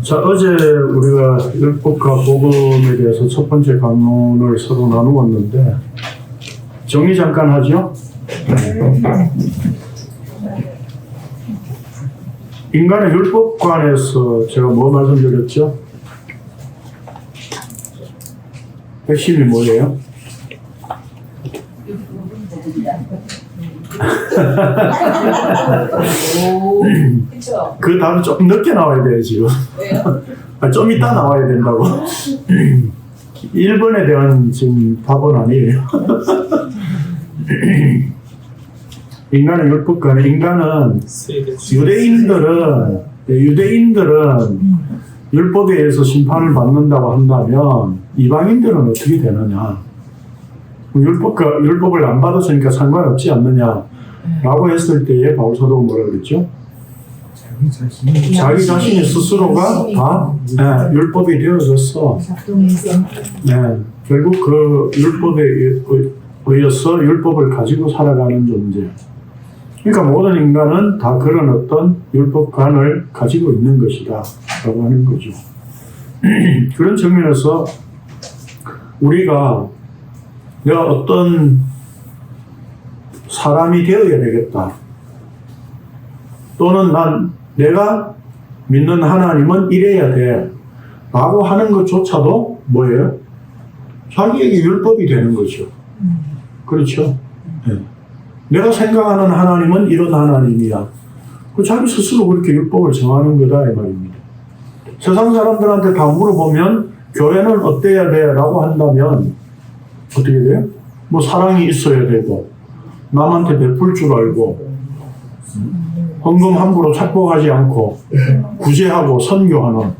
자, 어제 우리가 율법과 복음에 대해서 첫 번째 강론을 서로 나누었는데 정리 잠깐 하죠. 인간의 율법관에서 제가 뭐 말씀드렸죠? 핵심이 뭐예요? 그 답은 좀 늦게 나와야 돼요, 지금. 왜요? 좀 이따 나와야 된다고. 1번에 대한 지금 답은 아니에요. 인간의 율법관에, 인간은 유대인들은 율법에 의해서 심판을 받는다고 한다면 이방인들은 어떻게 되느냐? 율법을 안 받았으니까 상관없지 않느냐라고 했을 때에 바울 사도가 뭐라 그랬죠? 자기 자신이 스스로가 다 율법이 되어졌어. 결국 그 율법에 의해서 율법을 가지고 살아가는 존재. 그러니까 모든 인간은 다 그런 어떤 율법관을 가지고 있는 것이다 라고 하는 거죠. 그런 측면에서 우리가 내가 어떤 사람이 되어야 되겠다, 또는 내가 믿는 하나님은 이래야 돼 라고 하는 것조차도 뭐예요? 자기에게 율법이 되는 거죠. 그렇죠? 네. 내가 생각하는 하나님은 이런 하나님이야. 자기 스스로 그렇게 율법을 정하는 거다 이 말입니다. 세상 사람들한테 다 물어보면 교회는 어때야 돼? 라고 한다면 어떻게 돼요? 뭐 사랑이 있어야 되고, 남한테 베풀 줄 알고, 헌금 함부로 착복하지 않고, 구제하고 선교하는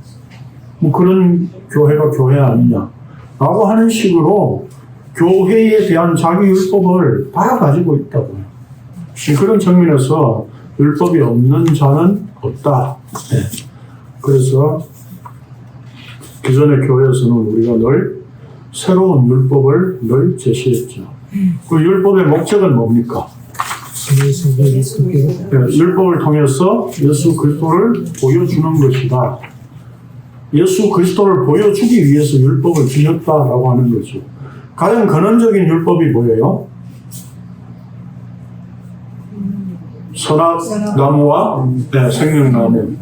뭐 그런 교회가 교회 아니냐 라고 하는 식으로 교회에 대한 자기 율법을 다 가지고 있다고요. 그런 측면에서 율법이 없는 자는 없다. 네. 그래서 기존의 교회에서는 우리가 늘 새로운 율법을 늘 제시했죠. 그 율법의 목적은 뭡니까? 네, 율법을 통해서 예수 그리스도를 보여주는 것이다. 예수 그리스도를 보여주기 위해서 율법을 지녔다라고 하는 거죠. 가장 근원적인 율법이 뭐예요? 선악나무와 생명나무.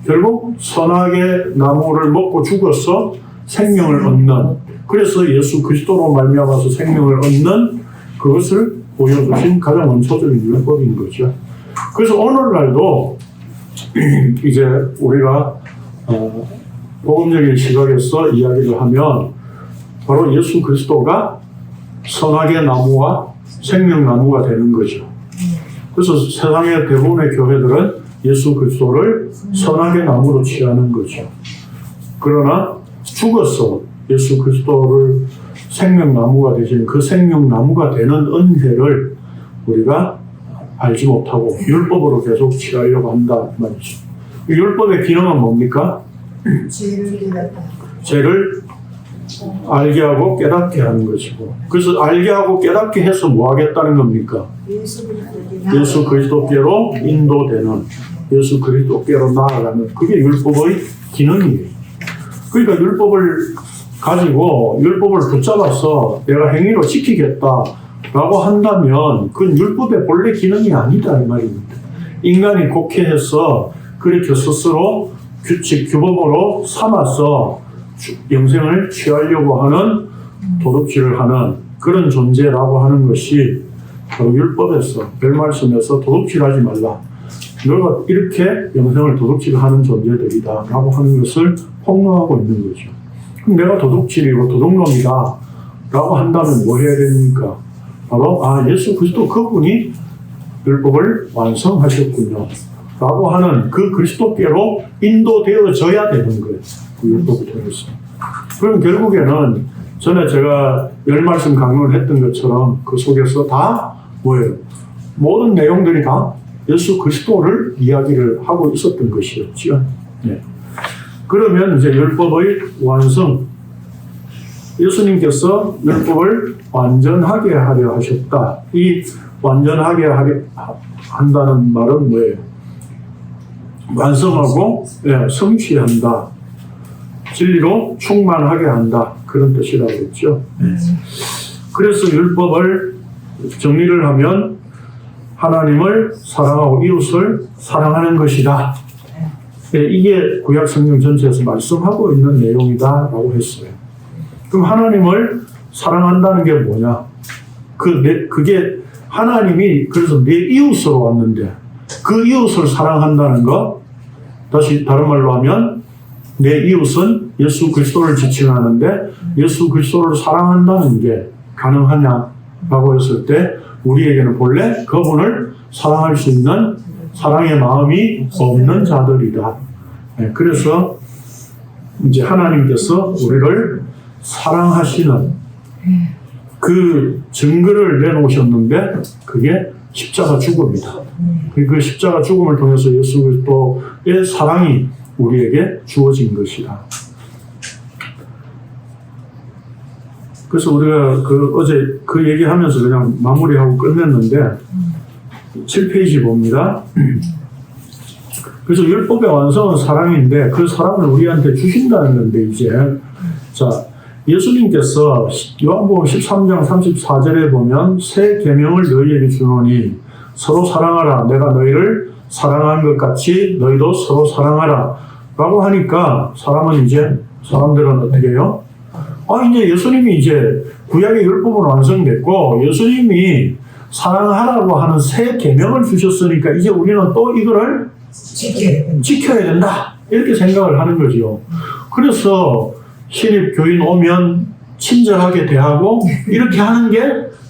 결국 선악의 나무를 먹고 죽어서 생명을 얻는, 그래서 예수 그리스도로 말미암아서 생명을 얻는 그것을 보여주신 가장 원초적인 율법인 거죠. 그래서 오늘날도 이제 우리가 복음적인 시각에서 이야기를 하면 바로 예수 그리스도가 선악의 나무와 생명나무가 되는 거죠. 그래서 세상의 대부분의 교회들은 예수 그리스도를 선악의 나무로 취하는 거죠. 그러나 죽어서 예수 그리스도를 생명나무가 되신 그 생명나무가 되는 은혜를 우리가 알지 못하고 율법으로 계속 취하려고 한다 말이죠. 율법의 기능은 뭡니까? 죄를 알게 하고 깨닫게 하는 것이고, 그래서 알게 하고 깨닫게 해서 뭐 하겠다는 겁니까? 예수 그리스도께로 인도되는, 예수 그리스도께로 나아가는, 그게 율법의 기능이에요. 그러니까 율법을 가지고 율법을 붙잡아서 내가 행위로 지키겠다라고 한다면 그건 율법의 본래 기능이 아니다 이 말입니다. 인간이 곡해해서 그렇게 스스로 규칙, 규범으로 삼아서 영생을 취하려고 하는, 도둑질을 하는 그런 존재라고 하는 것이 바로 율법에서, 별말씀에서 도둑질하지 말라, 너가 이렇게 영생을 도둑질하는 존재들이다 라고 하는 것을 폭로하고 있는 거죠. 그럼 내가 도둑질이고 도둑놈이다 라고 한다면 뭐 해야 됩니까? 바로 예수 그리스도 그분이 율법을 완성하셨군요 라고 하는 그 그리스도께로 인도되어져야 되는 거예요. 그 율법을 통해서. 그럼 결국에는 전에 제가 열 말씀 강론을 했던 것처럼 그 속에서 다 뭐예요? 모든 내용들이 다 예수 그리스도를 이야기를 하고 있었던 것이었죠. 네. 그러면 이제 율법의 완성, 예수님께서 율법을 완전하게 하려 하셨다. 이 완전하게 한다는 말은 뭐예요? 완성하고 성취한다 진리로 충만하게 한다. 그런 뜻이라고 했죠. 그래서 율법을 정리를 하면 하나님을 사랑하고 이웃을 사랑하는 것이다. 이게 구약 성경 전체에서 말씀하고 있는 내용이다라고 했어요. 그럼 하나님을 사랑한다는 게 뭐냐? 그게 하나님이 그래서 내 이웃으로 왔는데 그 이웃을 사랑한다는 것, 다시 다른 말로 하면 내 이웃은 예수 그리스도를 지칭하는데 예수 그리스도를 사랑한다는 게 가능하냐라고 했을 때 우리에게는 본래 그분을 사랑할 수 있는 사랑의 마음이 없는 자들이다. 그래서 이제 하나님께서 우리를 사랑하시는 그 증거를 내놓으셨는데 그게 십자가 죽음이다. 그 십자가 죽음을 통해서 예수 그리스도의 사랑이 우리에게 주어진 것이다. 그래서 우리가 어제 그 얘기하면서 그냥 마무리하고 끝냈는데 7페이지 봅니다. 그래서 율법의 완성은 사랑인데 그 사랑을 우리한테 주신다는 건데 이제 자 예수님께서 요한복음 13장 34절에 보면 새 계명을 너희에게 주노니 서로 사랑하라. 내가 너희를 사랑한 것 같이 너희도 서로 사랑하라. 라고 하니까 사람들은 어떻게 해요? 이제 예수님이 이제 구약의 율법은 완성됐고 예수님이 사랑하라고 하는 새 계명을 주셨으니까 이제 우리는 또 이거를 지켜야 된다. 이렇게 생각을 하는 거죠. 그래서 신입 교인 오면 친절하게 대하고 이렇게 하는 게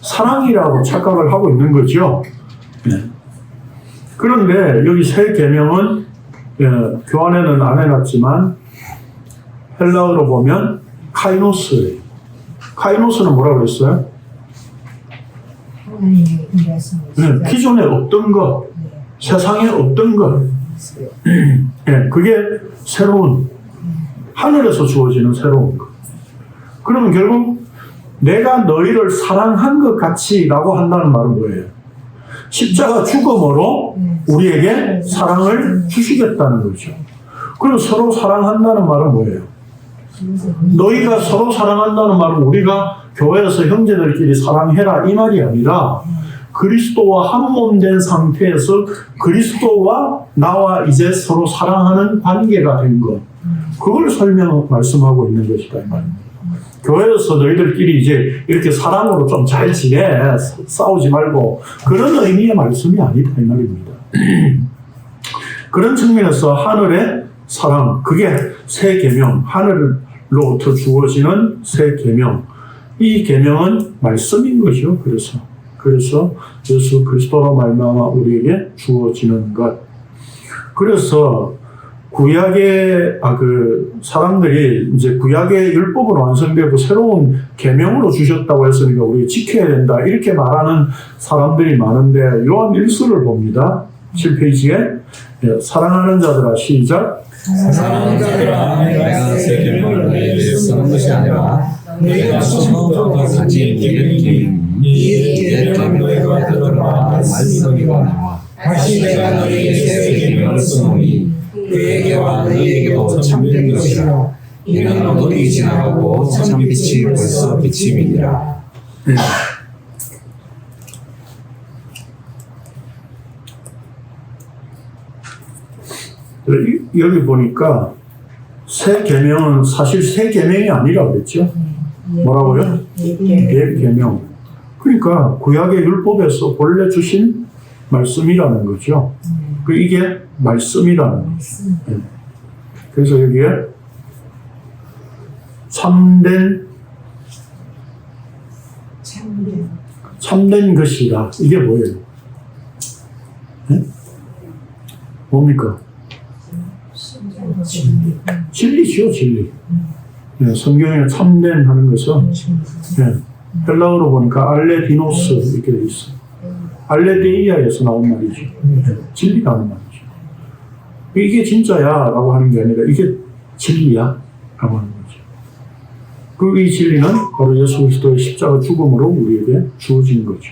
사랑이라고 착각을 하고 있는 거죠. 그런데 여기 새 계명은 교환에는 안 해놨지만 헬라어로 보면 카이노스예요. 카이노스는 뭐라고 했어요? 기존에 없던 것, 세상에 없던 것, 그게 새로운 하늘에서 주어지는 새로운 것. 그러면 결국 내가 너희를 사랑한 것 같이라고 한다는 말은 뭐예요? 십자가 죽음으로 우리에게 사랑을 주시겠다는 거죠. 그리고 서로 사랑한다는 말은 뭐예요? 너희가 서로 사랑한다는 말은 우리가 교회에서 형제들끼리 사랑해라 이 말이 아니라 그리스도와 한 몸 된 상태에서 그리스도와 나와 이제 서로 사랑하는 관계가 된 것. 그걸 말씀하고 있는 것이다 이 말입니다. 교회에서 너희들끼리 이제 이렇게 사랑으로 좀 잘 지내, 싸우지 말고 그런 의미의 말씀이 아니다 이 말입니다. 그런 측면에서 하늘의 사랑, 그게 새 계명, 하늘로부터 주어지는 새 계명. 이 계명은 말씀인 거죠. 그래서 예수 그리스도로 말미암아 우리에게 주어지는 것. 그래서 구약의 사람들이 이제 구약의 율법으로 완성되고 새로운 계명으로 주셨다고 했으니까 우리 지켜야 된다 이렇게 말하는 사람들이 많은데 요한 1서를 봅니다. 7페이지에 사랑하는 자들아 시작. 사랑하는 자들아 내가 새 계명을 너희에게 쓰는 것이 아니라 너희가 처음부터 가진 옛 계명 이 계명을 들어라 말씀이거니와 다시 내가 너희에게 새 계명을 쓰노니 그에게와 너희에게도 참된 것이라. 이는 어둠이 지나가고 참빛이 벌써 비침이니라. 여기 보니까 새 계명은 사실 새 계명이 아니라고 그랬죠. 뭐라고요? 옛 계명. 그러니까 구약의 율법에서 본래 주신 말씀이라는 거죠. 이게 말씀이라는 거죠. 그래서 여기에 참된 것이라. 이게 뭐예요? 뭡니까? 진리죠, 진리. 성경에 참된 하는 것은 헬라어로 보니까 알레디노스 이렇게 되어 있어요. 알레데이아에서 나온 말이죠. 진리라는 말이죠. 이게 진짜야 라고 하는 게 아니라 이게 진리야 라고 하는 거죠. 이 진리는 바로 예수 그리스도의 십자가 죽음으로 우리에게 주어진 거죠.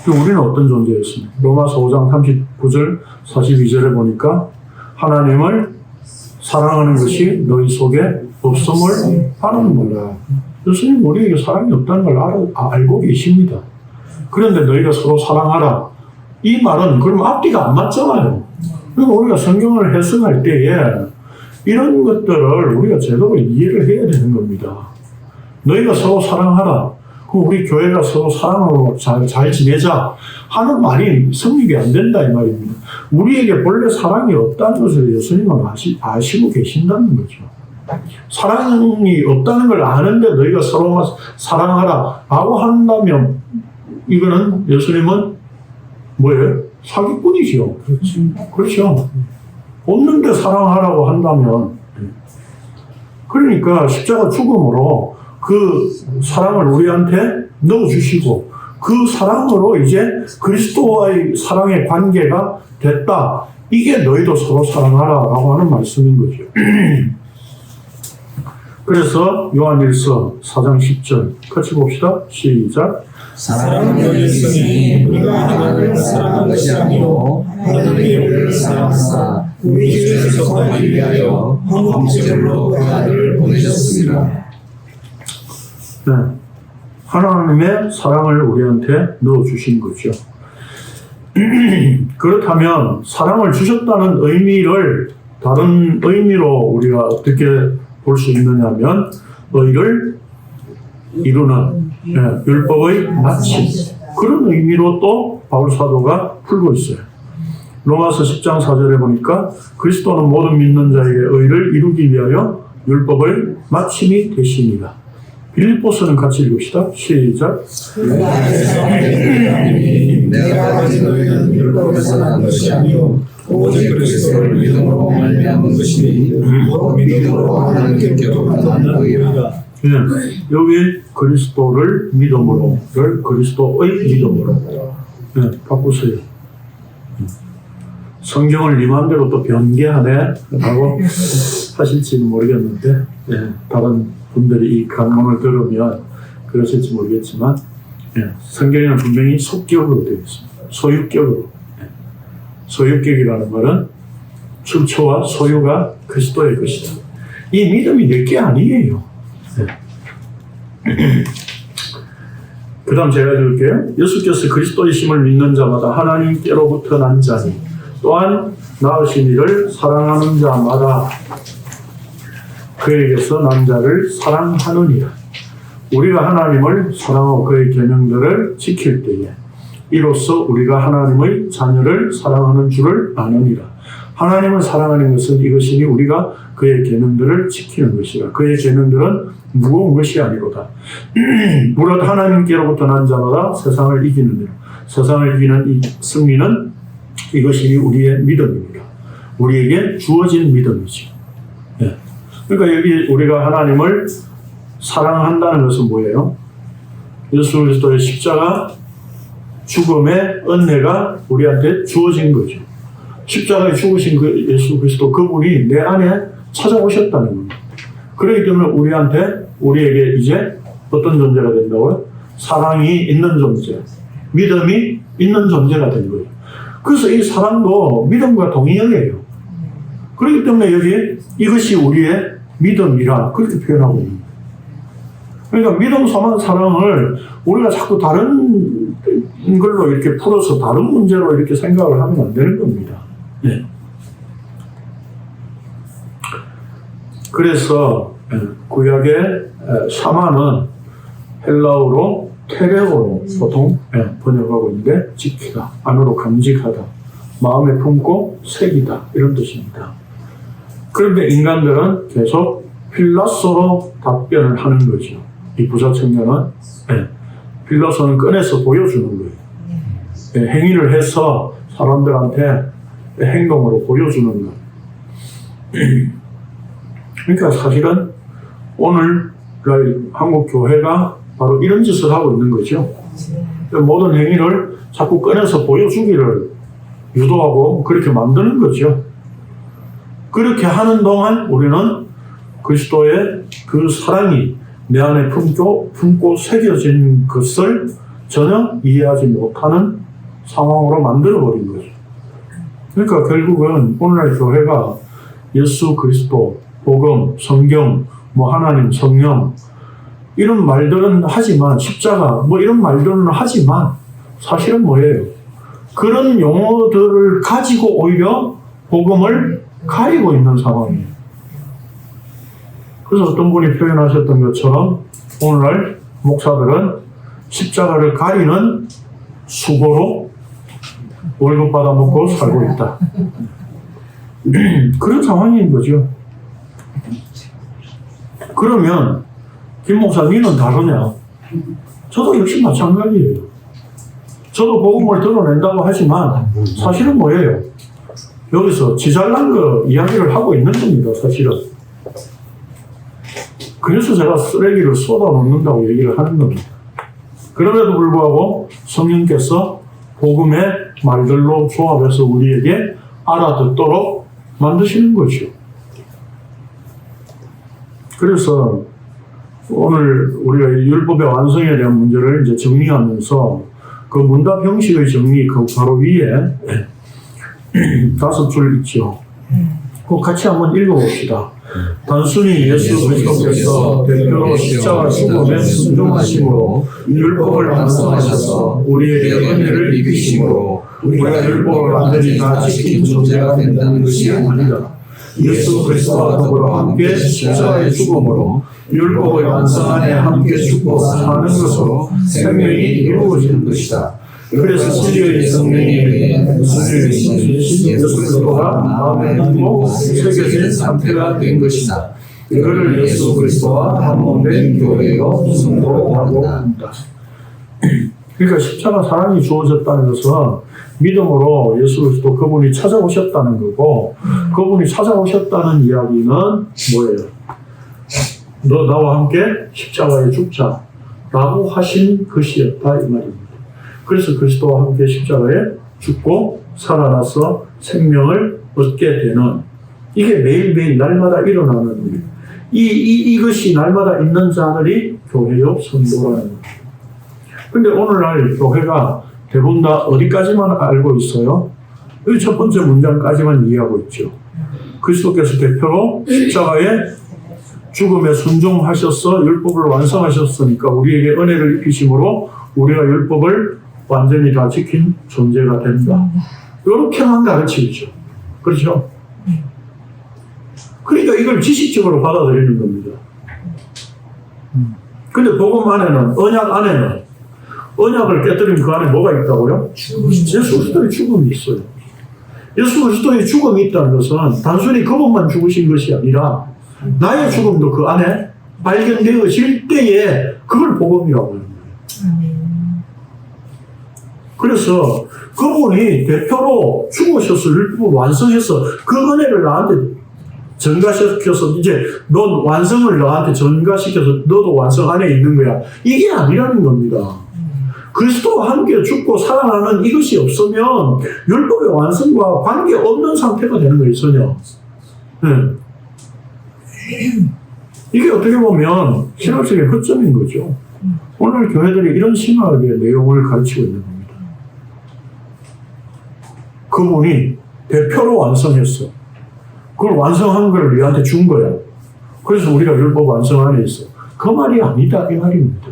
우리는 어떤 존재였습니까? 로마서 5장 39절 42절에 보니까 하나님을 사랑하는 것이 너희 속에 없음을 하는 거라. 예수님 우리에게 사랑이 없다는 걸 알고 계십니다. 그런데 너희가 서로 사랑하라. 이 말은 그럼 앞뒤가 안 맞잖아요. 그러니까 우리가 성경을 해석할 때에 이런 것들을 우리가 제대로 이해를 해야 되는 겁니다. 너희가 서로 사랑하라. 그럼 우리 교회가 서로 사랑으로 잘 지내자 하는 말이 성립이 안 된다 이 말입니다. 우리에게 본래 사랑이 없다는 것을 예수님은 아시고 계신다는 거죠. 사랑이 없다는 걸 아는데 너희가 서로 사랑하라 라고 한다면 이거는 예수님은 뭐예요? 사기꾼이죠. 그렇죠. 없는데 사랑하라고 한다면 그러니까 십자가 죽음으로 그 사랑을 우리한테 넣어주시고 그 사랑으로 이제 그리스도와의 사랑의 관계가 됐다. 이게 너희도 서로 사랑하라라고 하는 말씀인 거죠. 그래서 요한일서 4장 10절 같이 봅시다. 시작. 사랑은 있으니 우리가 하나님을 사랑한 것이 아니요 하나님이 우리를 사랑하사 우리 죄를 속하기 위하여 한국제물로 그 아들을 보내셨습니다. 네. 하나님의 사랑을 우리한테 넣어주신 거죠. 그렇다면 사랑을 주셨다는 의미를 다른 의미로 우리가 어떻게 볼 수 있느냐면 의를 이루는 율법의 마침 그런 의미로 또 바울 사도가 풀고 있어요. 로마서 10장 4절에 보니까 그리스도는 모든 믿는 자에게 의를 이루기 위하여 율법의 마침이 되시니라. 빌립보서는 같이 읽읍시다. 시작. 내가 가진 의는 율법에서 난 것이 아니요 오직 그리스도를 믿음으로 말미암은 것이니 또 믿음으로 하나님께로 가는 의라. 네, 여기 그리스도를 믿음으로를 그리스도의 믿음으로 바꾸세요. 성경을 네 마음대로 또 변개하네 라고 하실지는 모르겠는데 다른 분들이 이 강론을 들으면 그러실지 모르겠지만 성경에는 분명히 속격으로 되어 있습니다. 소유격으로. 소유격이라는 말은 출처와 소유가 그리스도의 것이다. 이 믿음이 내게 아니에요. 그 다음 제가 읽을게요. 예수께서 그리스도이심을 믿는 자마다 하나님께로부터 난 자니 또한 낳으신 이를 사랑하는 자마다 그에게서 난 자를 사랑하느니라. 우리가 하나님을 사랑하고 그의 계명들을 지킬 때에 이로써 우리가 하나님의 자녀를 사랑하는 줄을 아느니라. 하나님을 사랑하는 것은 이것이니 우리가 그의 계명들을 지키는 것이라. 그의 계명들은 무거운 것이 아니로다. 무릇 하나님께로부터 난 자마다 세상을 이기느니라. 세상을 이기는 이 승리는 이것이니 우리의 믿음입니다. 우리에게 주어진 믿음이지. 그러니까 여기 우리가 하나님을 사랑한다는 것은 뭐예요? 예수 그리스도의 십자가 죽음의 은혜가 우리한테 주어진 거죠. 십자가에 죽으신 그 예수 그리스도 그분이 내 안에 찾아오셨다는 겁니다. 그렇기 때문에 우리에게 이제 어떤 존재가 된다고요? 사랑이 있는 존재, 믿음이 있는 존재가 된 거예요. 그래서 이 사랑도 믿음과 동의어예요. 그렇기 때문에 여기 이것이 우리의 믿음이라 그렇게 표현하고 있는 거예요. 그러니까 믿음, 소망, 사랑을 우리가 자꾸 다른 걸로 이렇게 풀어서 다른 문제로 이렇게 생각을 하면 안 되는 겁니다. 네. 그래서 구약의 샤마는 헬라어로 테레오로 보통 번역하고 있는데 지키다, 안으로 감직하다, 마음에 품고 새기다 이런 뜻입니다. 그런데 인간들은 계속 필라소로 답변을 하는 거죠. 이 부자청년은 필라소는 꺼내서 보여주는 거예요. 행위를 해서 사람들한테 행동으로 보여주는 것. 그러니까 사실은 오늘 한국 교회가 바로 이런 짓을 하고 있는 거죠. 모든 행위를 자꾸 꺼내서 보여주기를 유도하고 그렇게 만드는 거죠. 그렇게 하는 동안 우리는 그리스도의 그 사랑이 내 안에 품고 새겨진 것을 전혀 이해하지 못하는 상황으로 만들어버린 거죠. 그러니까 결국은 오늘날 교회가 예수 그리스도, 복음, 성경, 뭐 하나님, 성령 이런 말들은 하지만 십자가 뭐 이런 말들은 하지만 사실은 뭐예요? 그런 용어들을 가지고 오히려 복음을 가리고 있는 상황이에요. 그래서 어떤 분이 표현하셨던 것처럼 오늘날 목사들은 십자가를 가리는 수고로 월급 받아먹고 살고 있다. 그런 상황인 거죠. 그러면 김 목사 니는 다르냐? 저도 역시 마찬가지예요. 저도 복음을 드러낸다고 하지만 사실은 뭐예요? 여기서 지 잘난 거 이야기를 하고 있는 겁니다. 사실은. 그래서 제가 쓰레기를 쏟아놓는다고 얘기를 하는 겁니다. 그럼에도 불구하고 성령께서 복음의 말들로 조합해서 우리에게 알아듣도록 만드시는 거죠. 그래서 오늘 우리가 율법의 완성에 대한 문제를 이제 정리하면서 그 문답 형식의 정리 그 바로 위에 5줄 있죠. 그거 같이 한번 읽어봅시다. 단순히 예수 그리스도께서 대표로 십자가 죽음에 순종하심으로 율법을 완성하셔서 우리에게 은혜를 입히심으로 우리가 율법을 완전히 다 지킨 존재가 된다는 것이 아닙니다. 예수 그리스도와 더불어 함께 십자가의 죽음으로 율법의 완성 안에 함께 죽고 사는 것으로 생명이 이루어지는 것이다. 그래서 진리의 성령에 의해 진리의 신신 예수 그리스도가 마음에 품고 새겨진 상태가 된 것이다. 이를 예수 그리스도와 한몸된 교회요 성도라고 합니다. 그러니까 십자가 사랑이 주어졌다는 것은 믿음으로 예수 그리스도 그분이 찾아오셨다는 거고, 그분이 찾아오셨다는 이야기는 뭐예요? 너 나와 함께 십자가에 죽자라고 하신 것이었다 이 말입니다. 그래서 그리스도와 함께 십자가에 죽고 살아나서 생명을 얻게 되는, 이게 매일매일 날마다 일어나는 일. 이것이 날마다 있는 자들이 교회요 성도라는 거예요. 근데 오늘날 교회가 대부분 다 어디까지만 알고 있어요? 여기 첫 번째 문장까지만 이해하고 있죠. 그리스도께서 대표로 십자가에 죽음에 순종하셔서 율법을 완성하셨으니까 우리에게 은혜를 입히심으로 우리가 율법을 완전히 다 지킨 존재가 된다. 이렇게만 가르치죠. 그렇죠? 그러니까 이걸 지식적으로 받아들이는 겁니다. 근데 복음 안에는, 언약 안에는, 언약을 깨뜨리면 그 안에 뭐가 있다고요? 예수 그리스도의 죽음이 있어요. 예수 그리스도의 죽음이 있다는 것은 단순히 그분만 죽으신 것이 아니라 나의 죽음도 그 안에 발견되어질 때에 그걸 복음이라고 하는 거예요. 그래서 그분이 대표로 죽으셔서 율법을 완성해서 그 은혜를 나한테 전가시켜서 이제 넌 완성을 너한테 전가시켜서 너도 완성 안에 있는 거야. 이게 아니라는 겁니다. 그리스도와 함께 죽고 살아나는 이것이 없으면 율법의 완성과 관계없는 상태가 되는 거예요. 전혀. 네. 이게 어떻게 보면 신학적인 허점인 거죠. 오늘 교회들이 이런 신학의 내용을 가르치고 있는 겁니다. 그분이 대표로 완성했어. 그걸 완성한 걸 우리한테 준 거야. 그래서 우리가 율법 완성 안에 있어. 그 말이 아니다 이 말입니다.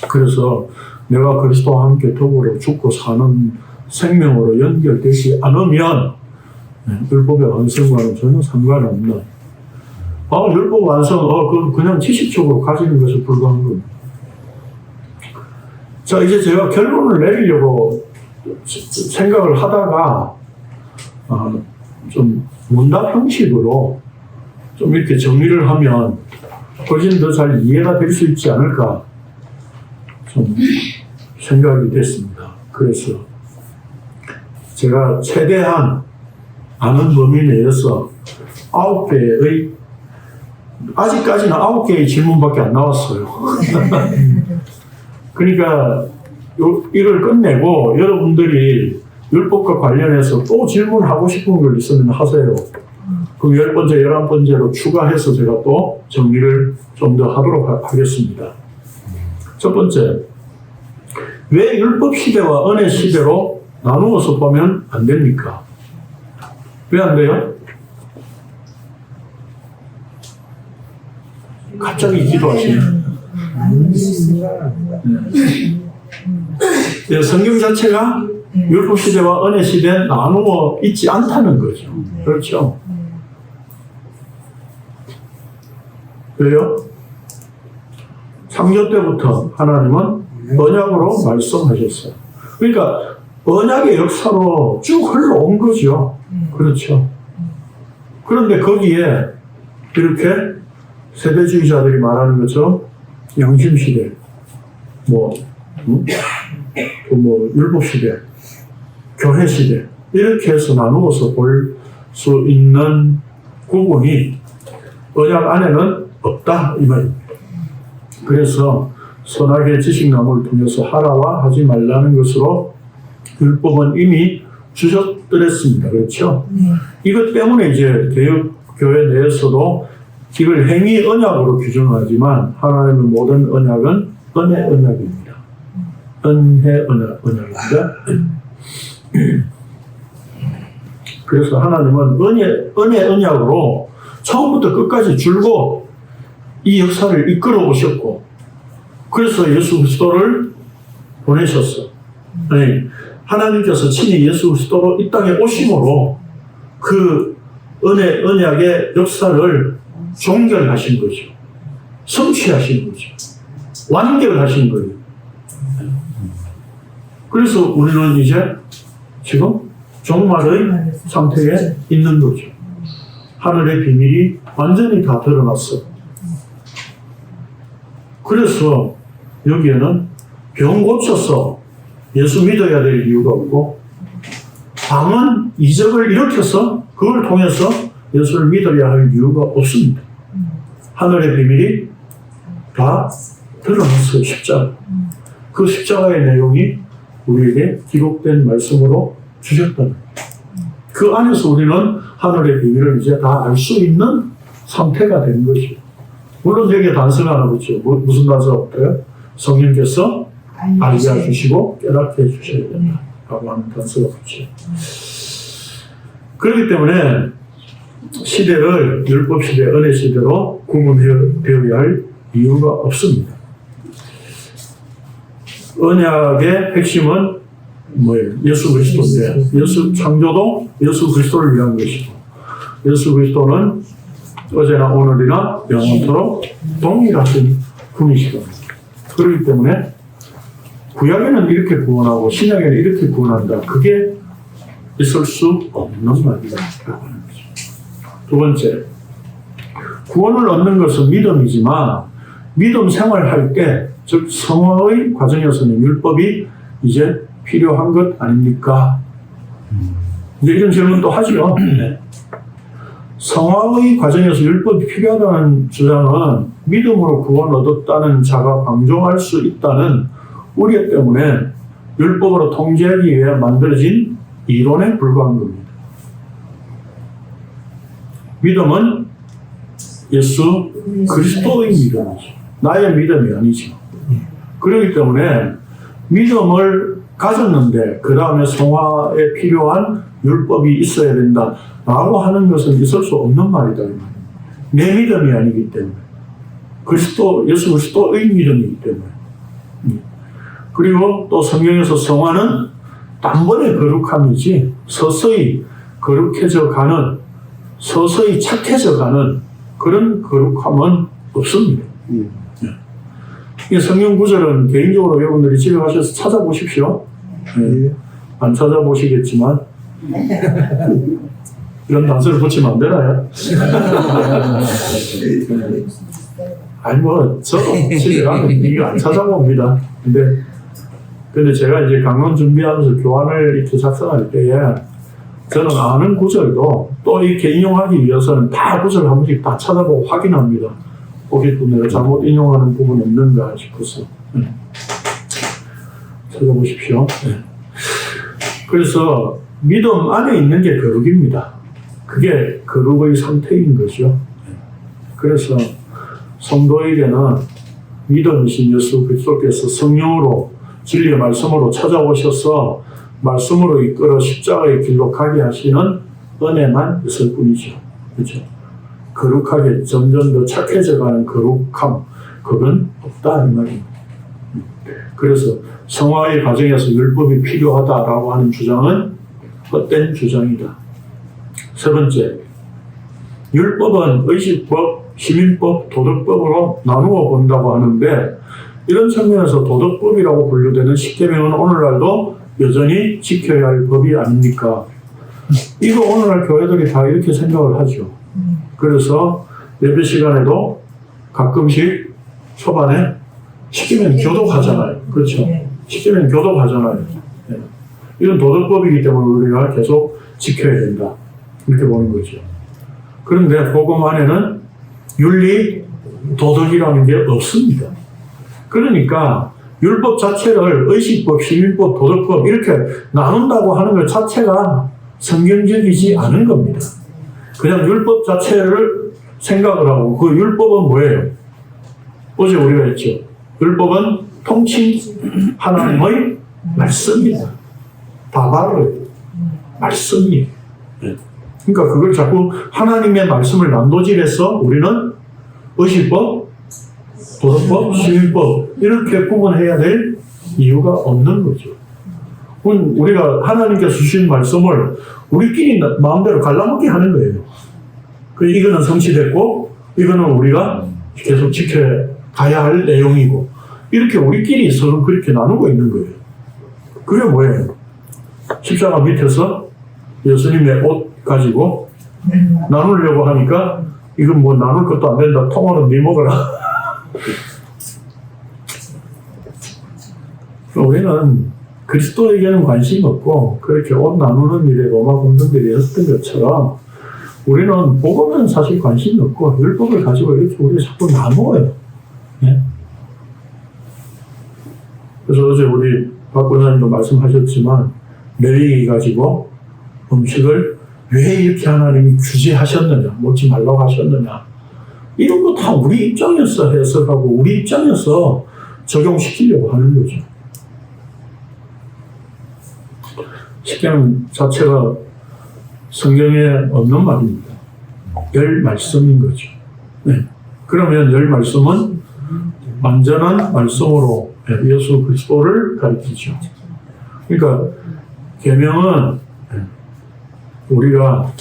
그래서 내가 그리스도와 함께 더불어 죽고 사는 생명으로 연결되지 않으면 율법의 완성과는 전혀 상관없는, 율법 완성, 그건 그냥 지식적으로 가지는 것에 불과한 겁니다. 자, 이제 제가 결론을 내리려고 생각을 하다가 좀 문답 형식으로 좀 이렇게 정리를 하면 훨씬 더 잘 이해가 될 수 있지 않을까 좀 생각이 됐습니다. 그래서 제가 최대한 아는 범위 내에서 9개의, 아직까지는 9개의 질문밖에 안 나왔어요. 그러니까 이걸 끝내고 여러분들이 율법과 관련해서 또 질문하고 싶은 걸 있으면 하세요. 그럼 10번째, 11번째로 추가해서 제가 또 정리를 좀 더 하도록 하겠습니다. 첫 번째, 왜 율법 시대와 은혜 시대로 나누어서 보면 안 됩니까? 왜 안 돼요? 갑자기 기도하시네. 성경 자체가 율법 시대와 은혜 시대에 나누어 있지 않다는 거죠. 그렇죠? 왜요? 창조 때부터 하나님은 언약으로 말씀하셨어요. 그러니까 언약의 역사로 쭉 흘러온 거죠. 그렇죠. 그런데 거기에 이렇게 세대주의자들이 말하는 것처럼 양심시대, 율법시대, 교회시대, 이렇게 해서 나누어서 볼 수 있는 구분이 언약 안에는 없다, 이 말입니다. 그래서 선악의 지식나무를 통해서 하라와 하지 말라는 것으로 율법은 이미 주셨더랬습니다. 그렇죠? 이것 때문에 이제 개혁교회 내에서도 이걸 행위 언약으로 규정하지만 하나님의 모든 언약은 은혜 언약입니다. 은혜 언약입니다. 그래서 하나님은 은혜 언약으로 처음부터 끝까지 줄곧 이 역사를 이끌어 오셨고, 그래서 예수 그리스도를 보내셨어. 네. 하나님께서 친히 예수 그리스도로 이 땅에 오심으로 그 은혜 언약의 역사를 종결하신 거죠. 성취하신 거죠. 완결하신 거예요. 그래서 우리는 이제 지금 종말의 상태에 있는 거죠. 하늘의 비밀이 완전히 다 드러났어. 그래서 여기에는 병 고쳐서 예수 믿어야 될 이유가 없고, 방언 이적을 일으켜서 그걸 통해서 예수를 믿어야 할 이유가 없습니다. 하늘의 비밀이 다 드러났어요. 십자가. 그 십자가의 내용이 우리에게 기록된 말씀으로 주셨다는 거예요. 그 안에서 우리는 하늘의 비밀을 이제 다 알 수 있는 상태가 된 것이죠. 물론 여기에 단서가 하나 붙죠. 무슨 단서가 없어요? 성령께서 알게 해주시고 깨닫게 해주셔야 된다 라고 하는 단서가 붙죠. 그렇기 때문에 시대를 율법시대, 은혜시대로 구분되어야 할 이유가 없습니다. 언약의 핵심은 뭐예요? 예수 그리스도인데, 창조도 예수 그리스도를 위한 것이고, 예수 그리스도는 어제나 오늘이나 영원토록 동일하신 분이시거든요. 그렇기 때문에 구약에는 이렇게 구원하고 신약에는 이렇게 구원한다. 그게 있을 수 없는 말이다. 두 번째, 구원을 얻는 것은 믿음이지만 믿음 생활할 때, 즉 성화의 과정에서는 율법이 이제 필요한 것 아닙니까? 이제 이런 질문도 하죠. 성화의 과정에서 율법이 필요하다는 주장은 믿음으로 구원 얻었다는 자가 방종할 수 있다는 우려 때문에 율법으로 통제하기 위해 만들어진 이론에 불과한 겁니다. 믿음은 예수 그리스도의 믿음이죠. 나의 믿음이 아니죠. 그렇기 때문에 믿음을 가졌는데 그 다음에 성화에 필요한 율법이 있어야 된다라고 하는 것은 있을 수 없는 말이다. 내 믿음이 아니기 때문에. 예수 그리스도의 믿음이기 때문에. 그리고 또 성경에서 성화는 단번에 거룩함이지 서서히 거룩해져 가는, 서서히 착해져 가는 그런 거룩함은 없습니다. 이 성경 구절은 개인적으로 여러분들이 집에 가셔서 찾아보십시오. 안 찾아보시겠지만 이런 단서를 붙이면 안 되나요? 아니 저도 집에 가면 이거 안 찾아봅니다. 근데 제가 이제 강론 준비하면서 교환을 이렇게 작성할 때에 저는 아는 구절도 또 이렇게 인용하기 위해서는 다 구절 한 번씩 다 찾아보고 확인합니다. 거기 또 내가 잘못 인용하는 부분이 없는가 싶어서 찾아보십시오. 그래서 믿음 안에 있는 게 거룩입니다. 그게 거룩의 상태인 거죠. 그래서 성도에게는 믿음이신 예수 그리스도께서 성령으로 진리의 말씀으로 찾아오셔서 말씀으로 이끌어 십자가의 길로 가게 하시는 은혜만 있을 뿐이죠. 그렇죠? 거룩하게 점점 더 착해져가는 거룩함, 그건 없다 이 말입니다. 그래서 성화의 과정에서 율법이 필요하다라고 하는 주장은 헛된 주장이다. 세 번째, 율법은 의식법, 시민법, 도덕법으로 나누어 본다고 하는데 이런 측면에서 도덕법이라고 분류되는 십계명은 오늘날도 여전히 지켜야 할 법이 아닙니까? 이거 오늘날 교회들이 다 이렇게 생각을 하죠. 그래서 예배 시간에도 가끔씩 초반에 십계명 교독하잖아요. 그렇죠? 십계명 교독하잖아요. 네. 이건 도덕법이기 때문에 우리가 계속 지켜야 된다. 이렇게 보는 거죠. 그런데 복음 안에는 윤리, 도덕이라는 게 없습니다. 그러니까 율법 자체를 의식법, 시민법, 도덕법 이렇게 나눈다고 하는 것 자체가 성경적이지 않은 겁니다. 그냥 율법 자체를 생각을 하고 그 율법은 뭐예요? 어제 우리가 했죠. 율법은 통칭 하나님의 말씀이다. 다바르 말씀이에요. 그러니까 그걸 자꾸 하나님의 말씀을 난도질해서 우리는 의식법, 도덕법, 시민법 이렇게 구분해야 될 이유가 없는 거죠. 우리가 하나님께서 주신 말씀을 우리끼리 마음대로 갈라먹게 하는 거예요. 이거는 성취됐고 이거는 우리가 계속 지켜가야 할 내용이고 이렇게 우리끼리 서로 그렇게 나누고 있는 거예요. 그게 뭐예요? 십자가 밑에서 예수님의 옷 가지고 나누려고 하니까 이건 뭐 나눌 것도 안 된다. 통으로 네 먹어라. 우리는 그리스도에게는 관심이 없고 그렇게 옷 나누는 일에 로마 군중들이 했던 것처럼 우리는 복음에는 사실 관심이 없고 율법을 가지고 이렇게 우리가 자꾸 나누어요. 네? 그래서 어제 우리 박 권사님도 말씀하셨지만 레위기 가지고 음식을 왜 이렇게 하나님이 규제하셨느냐, 먹지 말라고 하셨느냐 이런 거 다 우리 입장에서 해석하고 우리 입장에서 적용시키려고 하는 거죠. 십계명 자체가 성경에 없는 말입니다. 열 말씀인 거죠. 네. 그러면 열 말씀은 완전한 말씀으로 예수 그리스도를 가리키죠. 그러니까 계명은 우리가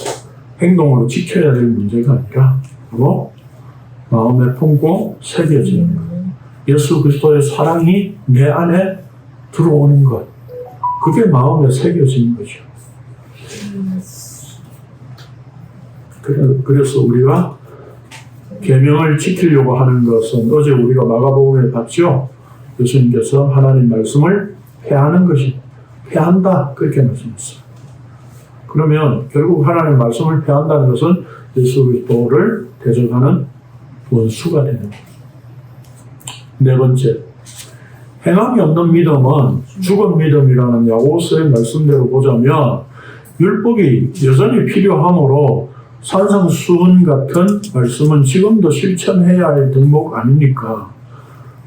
행동으로 지켜야 될 문제가 아니라 바로 마음에 품고 새겨지는 것. 예수 그리스도의 사랑이 내 안에 들어오는 것. 그게 마음에 새겨지는 거죠. 그래서 우리가 계명을 지키려고 하는 것은 어제 우리가 마가복음에 봤죠. 예수님께서 하나님 말씀을 폐하는 것이 폐한다 그렇게 말씀했어요. 그러면 결국 하나님 말씀을 폐한다는 것은 예수 그리스도를 대적하는 원수가 되는 거예요. 네 번째, 행함이 없는 믿음은 죽은 믿음이라는 야고보서의 말씀대로 보자면 율법이 여전히 필요하므로 산상수훈 같은 말씀은 지금도 실천해야 할 덕목 아닙니까?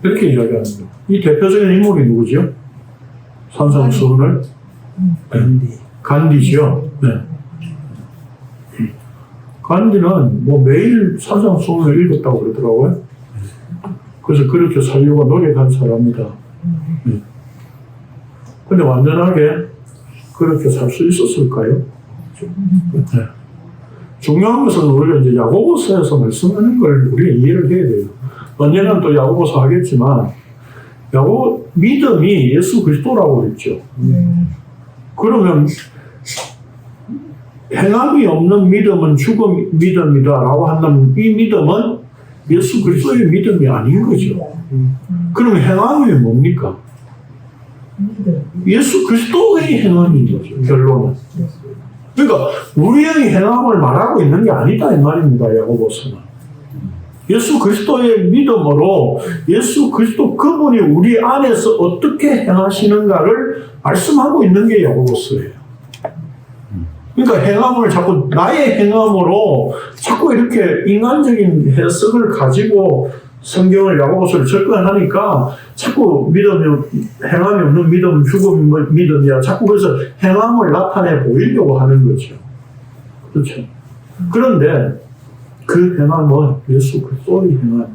이렇게 이야기합니다. 이 대표적인 인물이 누구죠? 산상수훈을? 간디죠. 네. 간디는 뭐 매일 산상수훈을 읽었다고 그러더라고요. 그래서 그렇게 살려고 노력한 사람이다. 근데 완전하게 그렇게 살 수 있었을까요? 네. 중요한 것은 우리가 이제 야고보서에서 말씀하는 걸 우리가 이해를 해야 돼요. 언제는 또 야고보서 하겠지만, 믿음이 예수 그리스도라고 그랬죠. 그러면, 행함이 없는 믿음은 죽은 믿음이다라고 한다면 이 믿음은 예수 그리스도의 믿음이 아닌 거죠. 그러면 행함이 뭡니까? 예수 그리스도의 행함인 거죠, 결론은. 그러니까 우리의 행함을 말하고 있는 게 아니다 이 말입니다. 야고보서는 예수 그리스도의 믿음으로 예수 그리스도 그분이 우리 안에서 어떻게 행하시는가를 말씀하고 있는 게 야고보서예요. 그러니까 행함을 자꾸 나의 행함으로 자꾸 이렇게 인간적인 해석을 가지고 성경을 야고보서를 접근하니까 자꾸 행함이 없는 믿음은 죽음 믿음이야. 자꾸 그래서 행함을 나타내 보이려고 하는 거죠. 그렇죠. 그런데 그 행함은 예수 그리스도의 행함이에요.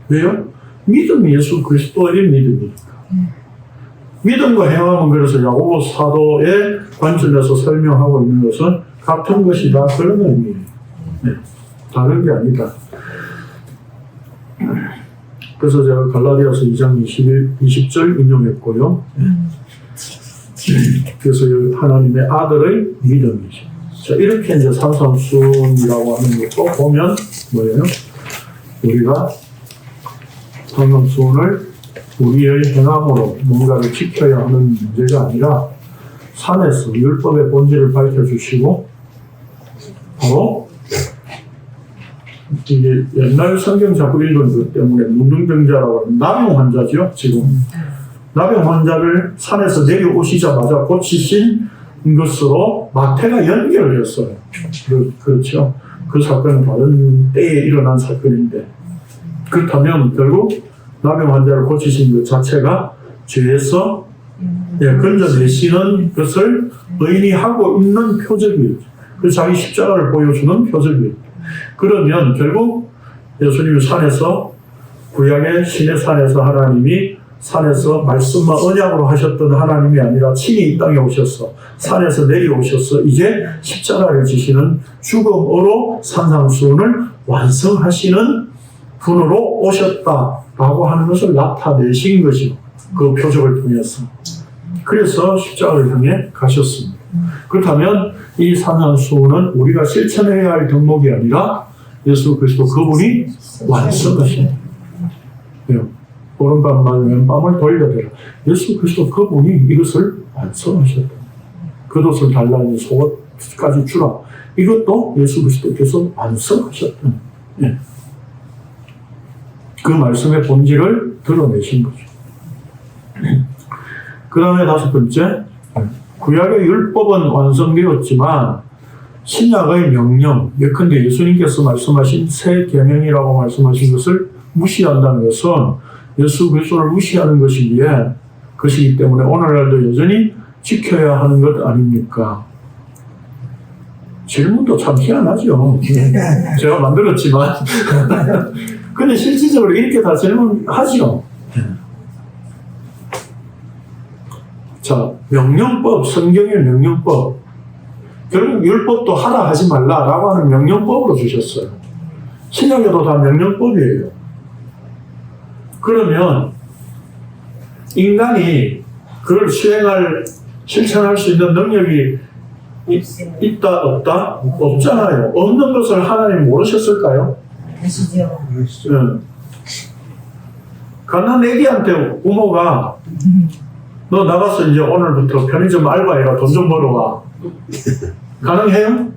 왜요? 믿음이 예수 그리스도의 믿음이니까. 믿음과 행함은 그래서 야고보 사도의 관점에서 설명하고 있는 것은 같은 것이다. 그런 의미예요. 네. 다른 게 아니다. 그래서 제가 갈라디아서 2장 20절 인용했고요. 그래서 하나님의 아들의 믿음이죠. 자, 이렇게 이제 산상순이라고 하는 것도 보면 뭐예요? 우리가 산상순을 우리의 행함으로 뭔가를 지켜야 하는 문제가 아니라 산에서 율법의 본질을 밝혀주시고 바로 이게 옛날 성경 자꾸 읽은 것 때문에 문둥병자라고 하는 나병 환자죠. 지금 나병 환자를 산에서 내려오시자마자 고치신 것으로 마태가 연결을 했어요. 그렇죠. 그 사건은 다른 때에 일어난 사건인데 그렇다면 결국 나병 환자를 고치신 것 자체가 죄에서 건져내시는 것을 의인이 하고 있는 표적이에요. 그래서 자기 십자가를 보여주는 표적이에요. 그러면 결국 예수님이 산에서 구약의 신의 산에서 하나님이 산에서 말씀과 언약으로 하셨던 하나님이 아니라 친히 이 땅에 오셔서 산에서 내려오셔서 이제 십자가를 지시는 죽음으로 산상수훈을 완성하시는 분으로 오셨다라고 하는 것을 나타내신 것이고 그 표적을 통해서 그래서 십자가를 향해 가셨습니다. 그렇다면 이 산상수훈은 우리가 실천해야 할 덕목이 아니라 예수 그리스도 그분이 완성하신 거예요. 오른밤 말 왼밤을 돌려대라. 예수 그리스도 그분이 이것을 완성하셨다. 겉옷을 달라는 속옷까지 주라. 이것도 예수 그리스도께서 완성하셨다. 예. 그 말씀의 본질을 드러내신 거죠. 그 다음에 다섯 번째, 구약의 율법은 완성되었지만 신약의 명령, 예컨대 예수님께서 말씀하신 새 계명이라고 말씀하신 것을 무시한다는 것은 예수 그리스도를 무시하는 것이기 때문에 오늘날도 여전히 지켜야 하는 것 아닙니까? 질문도 참 희한하죠. 제가 만들었지만 근데 실질적으로 이렇게 다 질문하죠. 자, 명령법, 성경의 명령법. 결국 율법도 하라 하지 말라라고 하는 명령법으로 주셨어요. 신약에도 다 명령법이에요. 그러면 인간이 그걸 실천할 수 있는 능력이 있다, 없다? 없잖아요. 없는 것을 하나님 모르셨을까요? 아시죠? 갓난 애기한테 부모가 너 나가서 이제 오늘부터 편의점 알바해라, 돈 좀 벌어와. 가능해요?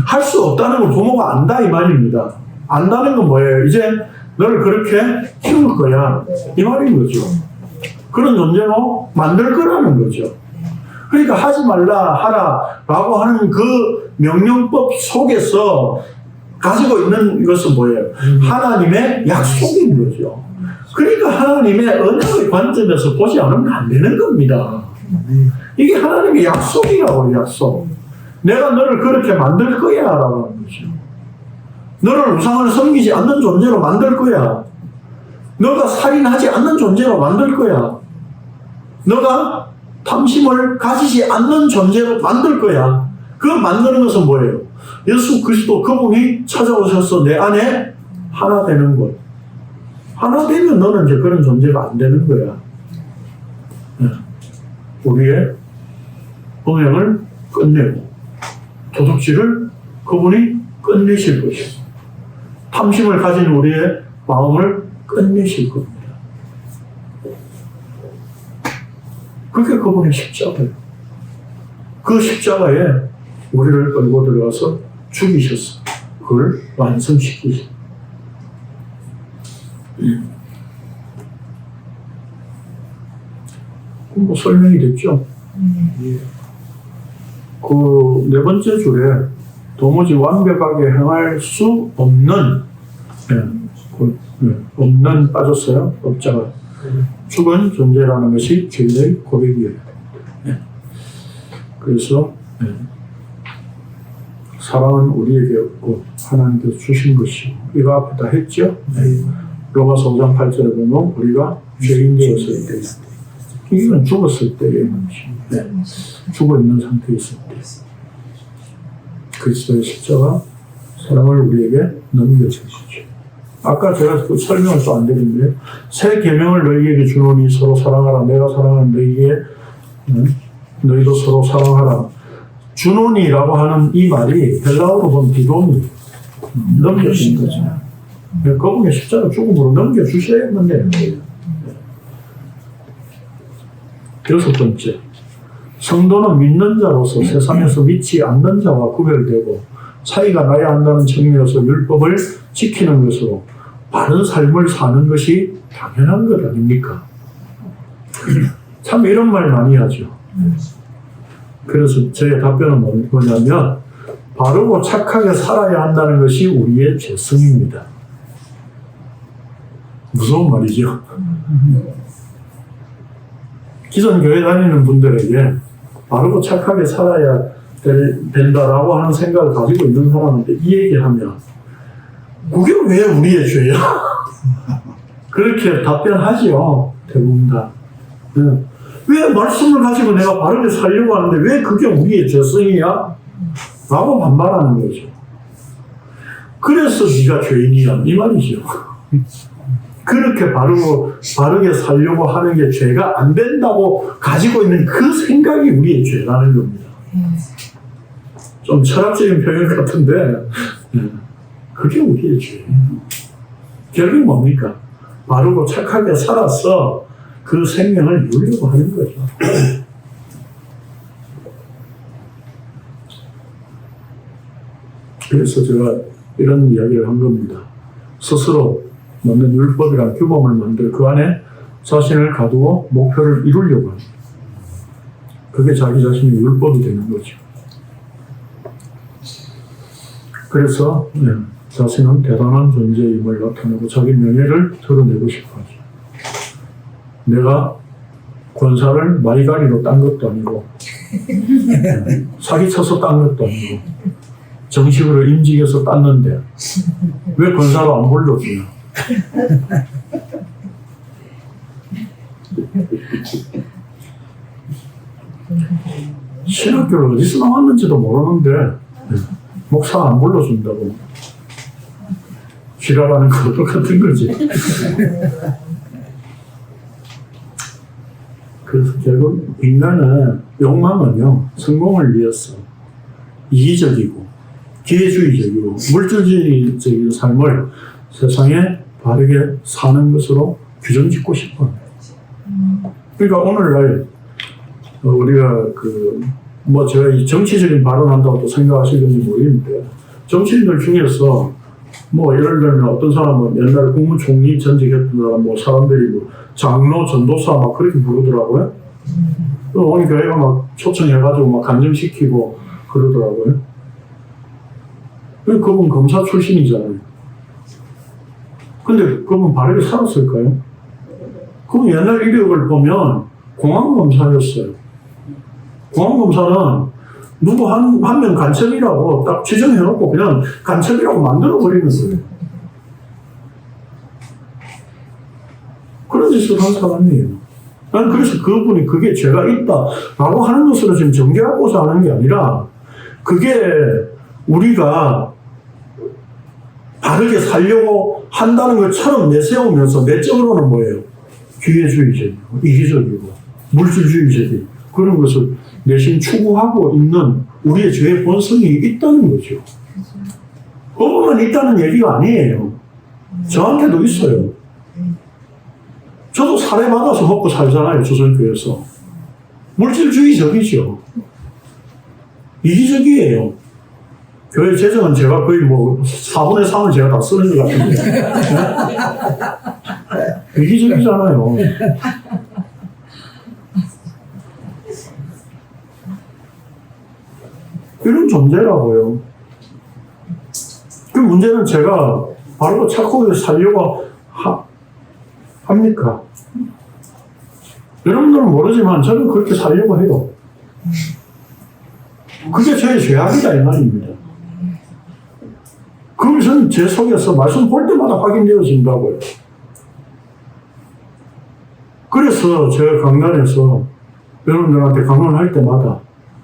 할 수 없다는 걸 부모가 안다 이 말입니다. 안다는 건 뭐예요? 이제 너를 그렇게 키울 거야 이 말인 거죠. 그런 존재로 만들 거라는 거죠. 그러니까 하지 말라 하라 라고 하는 그 명령법 속에서 가지고 있는 것은 뭐예요? 하나님의 약속인 거죠. 그러니까 하나님의 언약의 관점에서 보지 않으면 안 되는 겁니다. 이게 하나님의 약속이라고 약속. 내가 너를 그렇게 만들 거야 라고 하는 거죠. 너를 우상을 섬기지 않는 존재로 만들 거야. 너가 살인하지 않는 존재로 만들 거야. 너가 탐심을 가지지 않는 존재로 만들 거야. 그 만드는 것은 뭐예요? 예수 그리스도 그분이 찾아오셔서 내 안에 하나 되는 것. 하나 되면 너는 이제 그런 존재가 안 되는 거야. 우리의 음행을 끝내고 도둑질을 그분이 끝내실 것이고 탐심을 가진 우리의 마음을 끝내실 겁니다. 그게 그분의 십자가예요. 그 십자가에 우리를 끌고 들어가서 죽이셨어. 그걸 완성시키셨어. 뭐 설명이 됐죠? 그 네 번째 줄에 도무지 완벽하게 행할 수 없는 그 없는 빠졌어요. 없자가 죽은 존재라는 것이 죄의 고백이에요. 그래서 사랑은 우리에게 없고 하나님께서 주신 것이고 이거 앞에 다 했죠. 로마서 5장 8절에 보면 우리가 죄인 되었을 때 이건 죽었을 때의 문제. 죽어 있는 상태에 있을 때 그리스도의 십자가 사랑을 우리에게 넘겨주시죠. 아까 제가 그 설명을 또 안 드렸는데 새 계명을 너희에게 주노니 서로 사랑하라. 내가 사랑하는 너희에게 너희도 서로 사랑하라. 주노니라고 하는 이 말이 헬라어로 보면 디도니 넘겨주는 거죠. 그분의 십자가 죽음으로 넘겨주셔야만 되는 거예요. 여섯 번째, 성도는 믿는 자로서 세상에서 믿지 않는 자와 구별되고 차이가 나야 한다는 측면에서 율법을 지키는 것으로 바른 삶을 사는 것이 당연한 것 아닙니까? 참 이런 말 많이 하죠. 그래서 저의 답변은 뭐냐면 바르고 착하게 살아야 한다는 것이 우리의 죄성입니다. 무서운 말이죠. 기존 교회 다니는 분들에게 바르고 착하게 살아야 된다라고 하는 생각을 가지고 있는 사람한테 이 얘기하면 그게 왜 우리의 죄야? 그렇게 답변하지요. 대부분 다. 왜 말씀을 가지고 내가 바르게 살려고 하는데 왜 그게 우리의 죄성이야? 라고 반발하는 거죠. 그래서 네가 죄인이야 이 말이죠. 그렇게 바르게 살려고 하는 게 죄가 안 된다고 가지고 있는 그 생각이 우리의 죄라는 겁니다. 좀 철학적인 표현 같은데 그게 우리의 죄예요. 결국 뭡니까? 바르고 착하게 살아서 그 생명을 누리려고 하는 거죠. 그래서 제가 이런 이야기를 한 겁니다. 스스로 만든 율법이란 규범을 만들어 그 안에 자신을 가두고 목표를 이루려고 합니다. 그게 자기 자신의 율법이 되는 거죠. 그래서 자신은 대단한 존재임을 나타내고 자기 명예를 드러내고 싶어 하죠. 내가 권사를 마이가리로 딴 것도 아니고 사기쳐서 딴 것도 아니고 정식으로 임직해서 땄는데 왜 권사로 안 불러주냐. 신학교를 어디서 나왔는지도 모르는데 목사 안 불러준다고 지랄하는 거 똑같은 거지. 그래서 결국 인간은 욕망은요 성공을 위해서 이기적이고 기회주의적이고 물질주의적인 삶을 세상에 바르게 사는 것으로 규정짓고 싶어요. 그러니까 오늘날 우리가 제가 이 정치적인 발언한다고 또 생각하시는지 모르겠는데 정치인들 중에서 예를 들면 어떤 사람은 옛날에 국무총리 전직했던 사람 사람들이 장로, 전도사 막 그렇게 부르더라고요. 오늘 교회가 막 초청해가지고 막 간증시키고 그러더라고요. 그분 검사 출신이잖아요. 근데 그분 바르게 살았을까요? 그분 옛날 이력을 보면 공안검사였어요. 공안검사는 누구 한 명 간첩이라고 딱 지정해놓고 그냥 간첩이라고 만들어버리는 거예요. 그런 짓을 한 사람이에요. 난 그래서 그분이 그게 죄가 있다라고 하는 것으로 지금 정죄하고자 하는 게 아니라 그게 우리가 바르게 살려고 한다는 것처럼 내세우면서 내적으로는 뭐예요? 기회주의적이고 이기적이고 물질주의적이고 그런 것을 내심 추구하고 있는 우리의 죄의 본성이 있다는 거죠. 그것만 있다는 얘기가 아니에요. 저한테도 있어요. 저도 살해받아서 먹고 살잖아요. 조선교회에서. 물질주의적이죠. 이기적이에요. 교회 재정은 제가 거의 4분의 3을 제가 다 쓰는 것 같은데. 네? 이기적이잖아요. 이런 존재라고요. 그 문제는 제가 바르고 착하게 살려고 합니까? 여러분들은 모르지만 저는 그렇게 살려고 해요. 그게 저의 죄악이다 이 말입니다. 그것은 제 속에서 말씀 볼 때마다 확인되어진다고요. 그래서 제가 강단에서 여러분들한테 강론할 때마다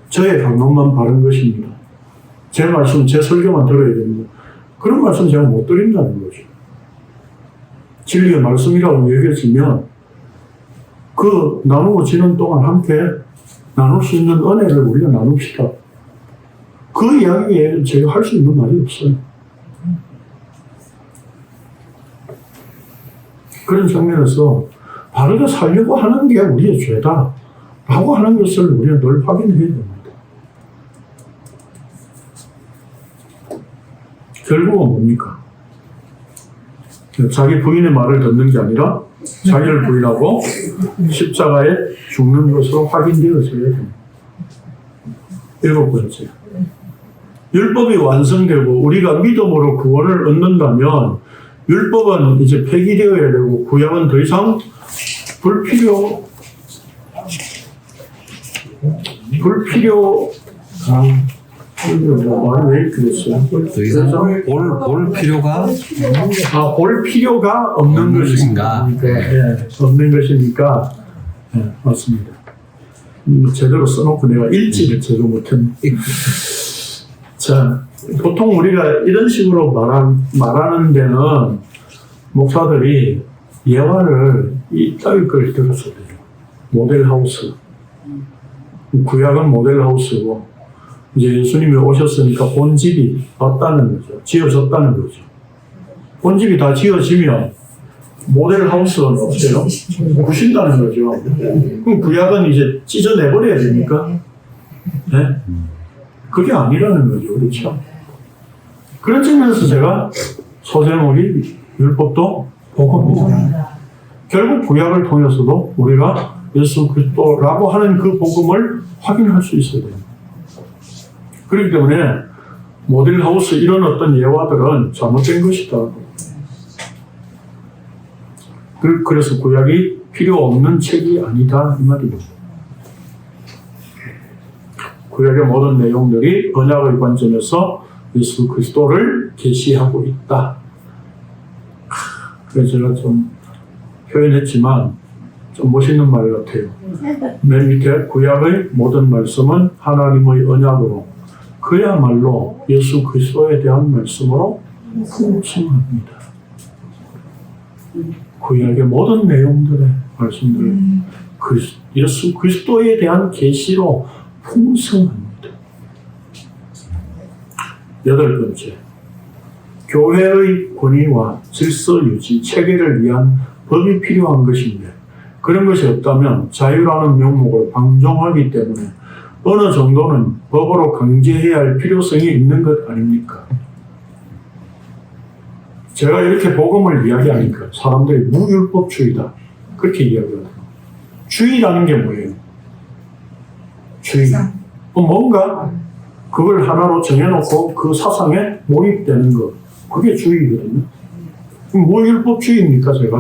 저의 강론만 바른 것입니다. 제 말씀, 제 설교만 들어야 됩니다. 그런 말씀 제가 못 드린다는 거죠. 진리의 말씀이라고 얘기해지면 그 나누고 지는 동안 함께 나눌 수 있는 은혜를 우리가 나눕시다. 그 이야기에 제가 할 수 있는 말이 없어요. 그런 측면에서 바르게 살려고 하는 게 우리의 죄다 라고 하는 것을 우리가 늘 확인해야 됩니다. 결국은 뭡니까? 자기 부인의 말을 듣는 게 아니라 자기를 부인하고 십자가에 죽는 것으로 확인되어져야 됩니다. 7번째. 율법이 완성되고 우리가 믿음으로 구원을 얻는다면 율법은 이제 폐기되어야 되고 구약은 더 이상 말이 왜 이렇게 됐어요? 더 이상 볼 필요가 볼 필요가 없는 것인가? 네, 없는 것이니까 네, 맞습니다. 제대로 써놓고 내가 읽지를 제대로 못했네. 자, 보통 우리가 이런 식으로 말하는 데는 목사들이 예화를 이따위 걸 들었어요. 모델하우스. 구약은 모델하우스고 이제 예수님이 오셨으니까 본집이 왔다는 거죠. 지어졌다는 거죠. 본집이 다 지어지면 모델하우스는 없어요. 부신다는 거죠. 그럼 구약은 이제 찢어내버려야 됩니까? 네? 그게 아니라는 거죠. 그렇죠? 그런 측면에서 제가 소제목이 율법도 복음이다. 결국 구약을 통해서도 우리가 예수 그리스도라고 하는 그 복음을 확인할 수 있어야 됩니다. 그렇기 때문에 모델하우스 이런 어떤 예화들은 잘못된 것이다. 그래서 구약이 필요 없는 책이 아니다 이 말입니다. 구약의 모든 내용들이 언약의 관점에서 예수 그리스도를 계시하고 있다. 그래서 제가 좀 표현했지만 좀 멋있는 말 같아요. 맨 밑에 구약의 모든 말씀은 하나님의 언약으로 그야말로 예수 그리스도에 대한 말씀으로 풍성합니다. 구약의 모든 내용들의 말씀들 예수 그리스도에 대한 계시로 풍성합니다. 8번째, 교회의 권위와 질서 유지, 체계를 위한 법이 필요한 것인데 그런 것이 없다면 자유라는 명목을 방종하기 때문에 어느 정도는 법으로 강제해야 할 필요성이 있는 것 아닙니까? 제가 이렇게 복음을 이야기하니까 사람들이 무율법주의다 그렇게 이야기하더라고요. 주의라는 게 뭐예요? 주의. 뭔가 그걸 하나로 정해놓고 그 사상에 몰입되는 것. 그게 주의거든요. 그럼 뭐 율법주의입니까, 제가?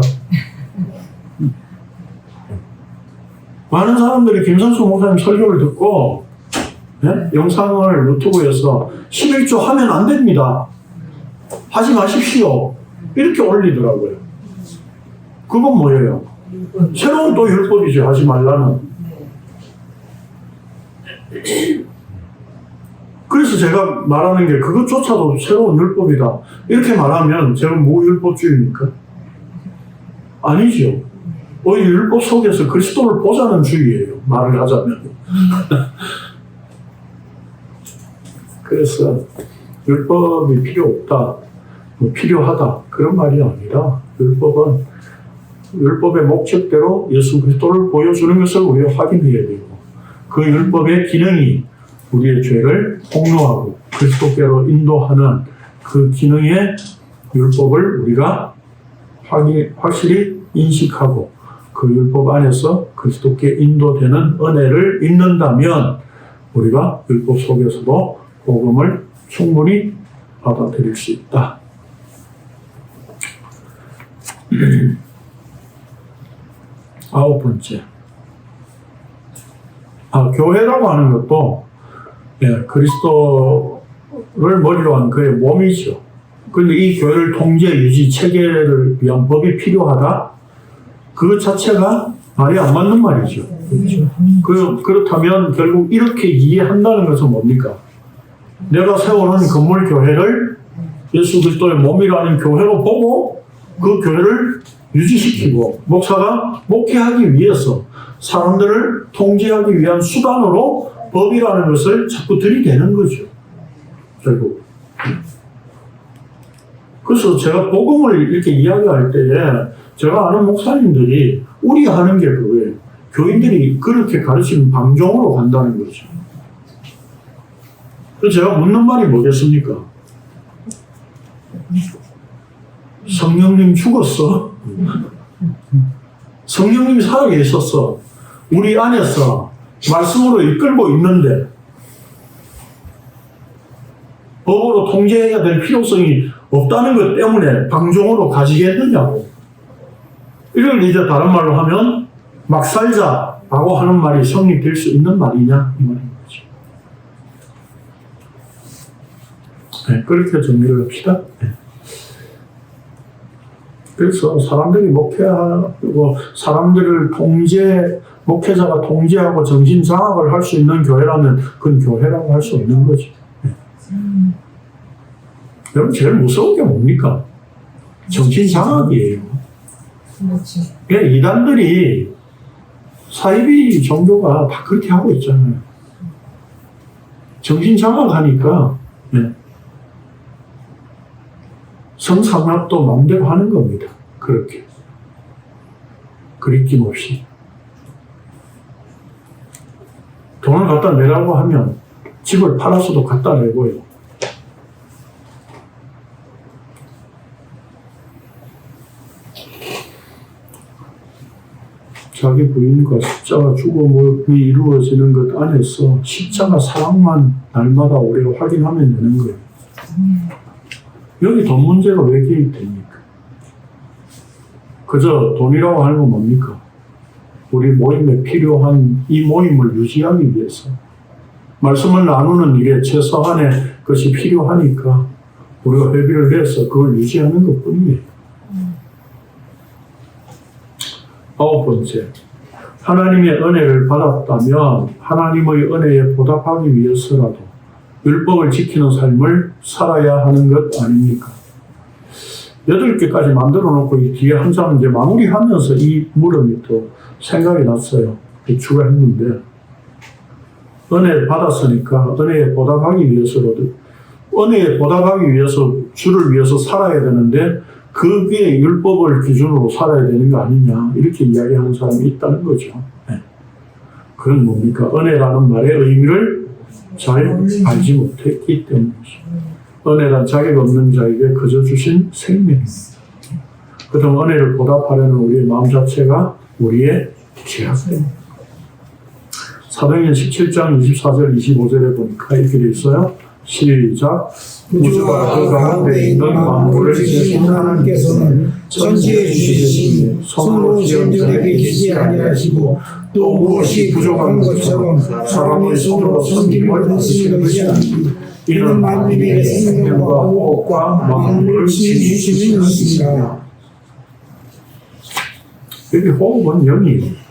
많은 사람들이 김선수 목사님 설교를 듣고, 네? 영상을 유튜브에서 11조 하면 안 됩니다. 하지 마십시오. 이렇게 올리더라고요. 그건 뭐예요? 새로운 또 율법이죠. 하지 말라는. 그래서 제가 말하는 게 그것조차도 새로운 율법이다. 이렇게 말하면 제가 뭐 율법주의입니까? 아니죠. 오히려 율법 속에서 그리스도를 보자는 주의예요. 말을 하자면. 그래서 율법이 필요 없다, 필요하다 그런 말이 아니라 율법의 목적대로 예수 그리스도를 보여주는 것을 우리가 확인해야 되고 그 율법의 기능이 우리의 죄를 폭로하고 그리스도께로 인도하는 그 기능의 율법을 우리가 확실히 인식하고 그 율법 안에서 그리스도께 인도되는 은혜를 잊는다면 우리가 율법 속에서도 복음을 충분히 받아들일 수 있다. 9번째. 교회라고 하는 것도 그리스도를 머리로 한 그의 몸이죠. 그런데 이 교회를 통제, 유지, 체계를 위한 법이 필요하다? 그 자체가 말이 안 맞는 말이죠. 그렇죠? 그렇다면 결국 이렇게 이해한다는 것은 뭡니까? 내가 세워놓은 건물 교회를 예수 그리스도의 몸이라는 교회로 보고 그 교회를 유지시키고 목사가 목회하기 위해서 사람들을 통제하기 위한 수단으로 법이라는 것을 자꾸 들이대는 거죠. 결국. 그래서 제가 복음을 이렇게 이야기할 때에 제가 아는 목사님들이 우리 하는 게 그거예요. 교인들이 그렇게 가르치는 방종으로 간다는 거죠. 그래서 제가 묻는 말이 뭐겠습니까? 성령님 죽었어. 성령님이 살아계셨어. 우리 안에서 말씀으로 이끌고 있는데 법으로 통제해야 될 필요성이 없다는 것 때문에 방종으로 가지겠느냐고. 이걸 이제 다른 말로 하면 막 살자라고 하는 말이 성립될 수 있는 말이냐 이 말인 거죠. 네, 그렇게 정리를 합시다. 네. 그래서 사람들이 목회하고 사람들을 목회자가 통제하고 정신장악을 할 수 있는 교회라면 그건 교회라고 할 수 없는 거죠. 네. 여러분 제일 무서운 게 뭡니까? 정신장악이에요. 이단들이 사이비 종교가 다 그렇게 하고 있잖아요. 정신장악하니까 성상납도 마음대로 하는 겁니다. 그렇게. 그리낌 없이. 돈을 갖다 내라고 하면 집을 팔아서도 갖다 내고요. 자기 부인과 십자가 죽음이 이루어지는 것 안에서 십자가 사랑만 날마다 우리가 확인하면 되는 거예요. 여기 돈 문제가 왜 개입됩니까? 그저 돈이라고 하는 건 뭡니까? 우리 모임에 필요한 이 모임을 유지하기 위해서 말씀을 나누는 일에 최소한의 것이 필요하니까 우리가 회비를 내서 그걸 유지하는 것 뿐이에요. 9번째, 하나님의 은혜를 받았다면 하나님의 은혜에 보답하기 위해서라도 율법을 지키는 삶을 살아야 하는 것 아닙니까? 8개까지 만들어 놓고 이 뒤에 한 장 이제 마무리하면서 이 물음이 또 생각이 났어요. 추가했는데, 은혜를 받았으니까 은혜에 보답하기 위해서라도, 은혜에 보답하기 위해서 주를 위해서 살아야 되는데 그게 율법을 기준으로 살아야 되는 거 아니냐 이렇게 이야기하는 사람이 있다는 거죠. 그건 뭡니까? 은혜라는 말의 의미를 잘 알지 못했기 때문이죠. 은혜란 자격 없는 자에게 그저 주신 생명입니다. 그동안 은혜를 보답하려는 우리의 마음 자체가 우리의 죄악입니다. 사도행전 17장 24절 25절에 보니까 이렇게 되어 있어요. 시작. 우주와 그 가운데 있는 만물을 지으신 하나님께서는 전지에 주시니 손으로 지은 일에 계시지 아니하시고 또 무엇이 부족한 것처럼 사람의 손으로 섬김을 하시는 것이 아니니 이는 만민의 생명과 호흡과 만물을 지으시는 것입니다. 여기 호흡은 영이에요.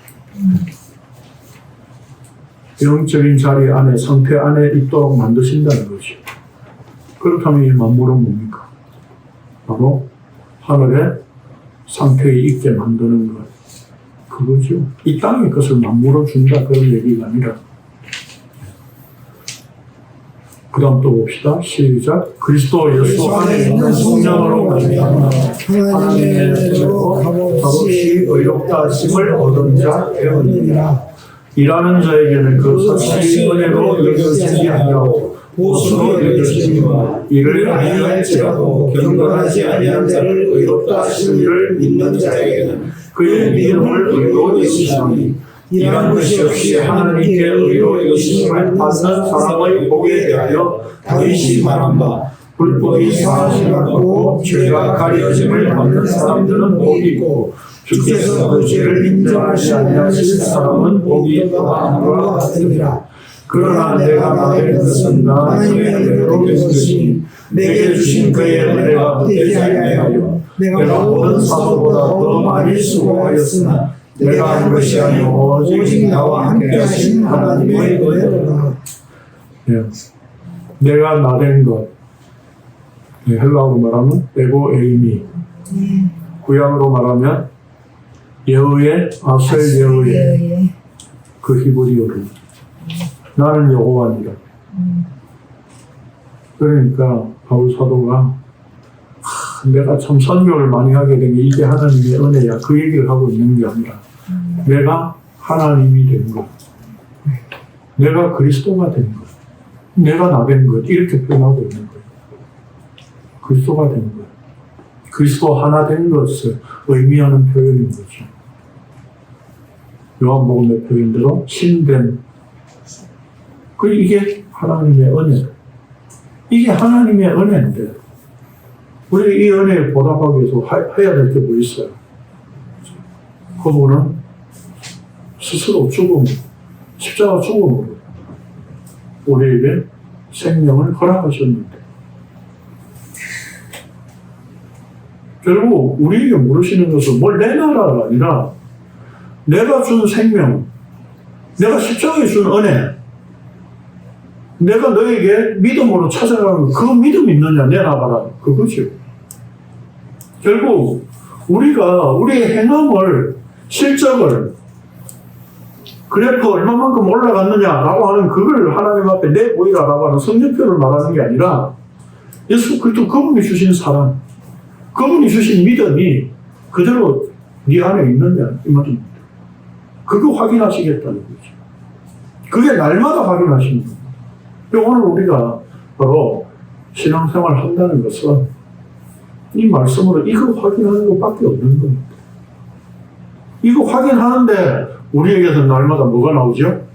영적인 자리 안에, 상태 안에 있도록 만드신다는 거죠. 그렇다면 이 만물은 뭡니까? 바로 하늘의 상태에 있게 만드는 것. 그거죠. 이 땅의 것을 만물어 준다 그런 얘기가 아니라. 그 다음 또 봅시다. 시작. 그리스도 예수 안에 있는 성령으로 말미암아 하나님의 은혜로 값없이 의롭다 하심을 얻은 자 되었느니라. 일하는 자에게는 그 사실이 은혜로 여겨지지 아니하고 보수로 여겨지니와 이를 아니할지라도 경건하지 아니한 자를 의롭다 하신 이를 믿는 자에게는 그의 믿음을 의로 여기시니 일한 것이 없이 하나님께 의로 여기심을 받는 사람의 복에 대하여 다윗이 말한 바 불법이 사하심을 받고 죄가 가려짐을 받는 사람들은 복이 있고 주께서 그 죄를 인정하지 아니하실 사람은 복이 더함과 같으리라. 그러나 내가 나된 것은 하나님의 은혜로 된 것이니 내게 주신 그의 은혜가 되지 아니하여 내가 모든 사도보다 더 많이 수고하였으나 내가 한 것이 아니오 오직 나와 함께 하신 하나님의 은혜로다. 내가 나된 것, 헬라어로 말하면 에고 에이미, 구약으로 말하면 예후의 아셀 예후의 그 히브리어로 나는 여호와니라. 그러니까 바울 사도가 내가 참 선교를 많이 하게 된 게 이게 하나님의 은혜야 그 얘기를 하고 있는 게 아니라 내가 하나님이 된 것, 내가 그리스도가 된 것, 내가 나 된 것 이렇게 표현하고 있는 거예요. 그리스도가 된 것, 그리스도 하나 된 것을 의미하는 표현인 거죠. 요한복음의 표현대로 신된 이게 하나님의 은혜. 이게 하나님의 은혜인데 우리 이 은혜에 보답하기 위해서 해야 될 게 뭐 있어요? 그분은 스스로 십자가 죽음으로 우리에게 생명을 허락하셨는데 결국 우리에게 물으시는 것은 뭘 내놔라가 아니라 내가 준 생명, 내가 십자가에 준 은혜, 내가 너에게 믿음으로 찾아가는 그 믿음 있느냐 내놔봐라 그거죠. 결국 우리가 우리의 행함을 실적을 그래프 얼마만큼 올라갔느냐라고 하는 그걸 하나님 앞에 내보이라라고 하는 성령표를 말하는 게 아니라 예수 그리스도 그분이 주신 사랑, 그분이 주신 믿음이 그대로 네 안에 있느냐 이 말입니다. 그거 확인하시겠다는 거죠. 그게 날마다 확인하시는 거예요. 오늘 우리가 바로 신앙생활을 한다는 것은 이 말씀으로 이거 확인하는 것밖에 없는 겁니다. 이거 확인하는데 우리에게서 날마다 뭐가 나오죠?